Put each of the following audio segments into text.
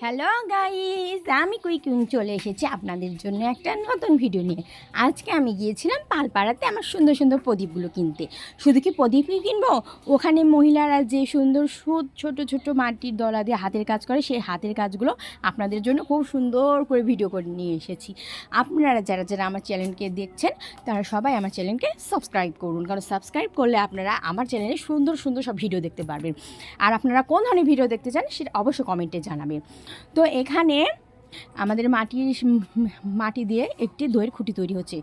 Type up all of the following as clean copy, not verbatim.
Hello guys, আমি কুইকুইং চলে এসেছি আপনাদের জন্য একটা নতুন ভিডিও নিয়ে। আজকে আমি গিয়েছিলাম পালপাড়াতে আমার সুন্দর সুন্দর প্রদীপগুলো কিনতে। শুধু কি প্রদীপই কিনবো, ওখানে মহিলারা যে সুন্দর ছোট ছোট মাটির দলা দিয়ে হাতের কাজ করে, সেই হাতের কাজগুলো আপনাদের জন্য খুব সুন্দর করে ভিডিও করে নিয়ে এসেছি। আপনারা যারা যারা আমার চ্যানেলকে দেখছেন তারা সবাই আমার চ্যানেলকে সাবস্ক্রাইব করুন, কারণ সাবস্ক্রাইব করলে আপনারা আমার চ্যানেলে সুন্দর সুন্দর সব ভিডিও দেখতে পারবেন। আর আপনারা কোন ধরনের ভিডিও দেখতে চান সেটা অবশ্যই কমেন্টে জানাবেন। তো এখানে আমাদের মাটি দিয়ে একটি দইয়ের খুঁটি তৈরি হচ্ছে,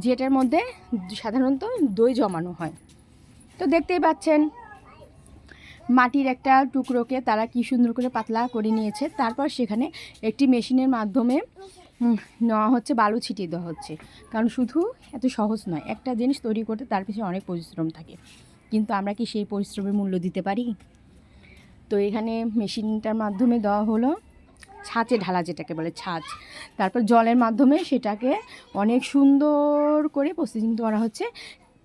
যেটার মধ্যে সাধারণত দই জমানো হয়। তো দেখতেই পাচ্ছেন মাটির একটা টুকরোকে তারা কি সুন্দর করে পাতলা করে নিয়েছে। তারপর সেখানে একটি মেশিনের মাধ্যমে নেওয়া হচ্ছে, বালু ছিটিয়ে দেওয়া হচ্ছে। কারণ শুধু এত সহজ নয়, একটা জিনিস তৈরি করতে তার পিছনে অনেক পরিশ্রম থাকে, কিন্তু আমরা কি সেই পরিশ্রমের মূল্য দিতে পারি? তো এখানে মেশিনটার মাধ্যমে দেওয়া হলো ছাঁচে ঢালা, যেটাকে বলে ছাঁচ। তারপর জলের মাধ্যমে সেটাকে অনেক সুন্দর করে প্রসেসিং করা হচ্ছে।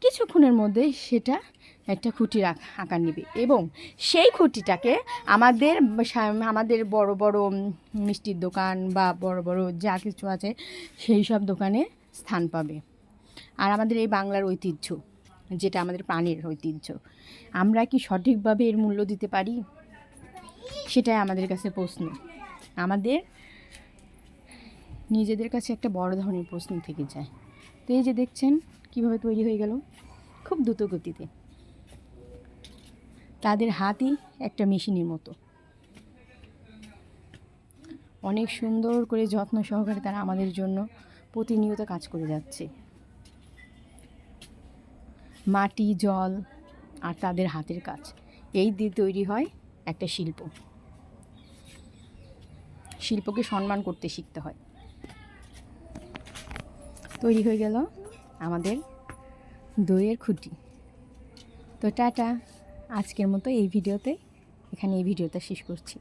কিছুক্ষণের মধ্যে সেটা একটা খুঁটির আকার নেবে, এবং সেই খুঁটিটাকে আমাদের বড় বড় মিষ্টির দোকান বা বড় বড় যা কিছু আছে সেই সব দোকানে স্থান পাবে। আর আমাদের এই বাংলার ঐতিহ্য, যেটা আমাদের প্রাণের ঐতিহ্য, আমরা কি সঠিকভাবে এর মূল্য দিতে পারি? সেটাই আমাদের কাছে প্রশ্ন। আমাদের নিজেদের কাছে একটা বড় ধরনের প্রশ্ন থেকে যায়। তো এই যে দেখছেন কিভাবে তৈরি হয়ে গেল খুব দ্রুত গতিতে। তাদের হাতই একটা মেশিনের মতো, অনেক সুন্দর করে যত্ন সহকারে তারা আমাদের জন্য প্রতিনিয়ত কাজ করে যাচ্ছে। মাটি, জল আর তাদের হাতের কাজ, এই দিয়ে তৈরি হয় একটা শিল্প। শিল্পকে সম্মান করতে শিখতে হয়। তৈরি হয়ে গেল আমাদের দইয়ের খুঁটি। তো টাটা, আজকের মতো এই ভিডিওটা শেষ করছি।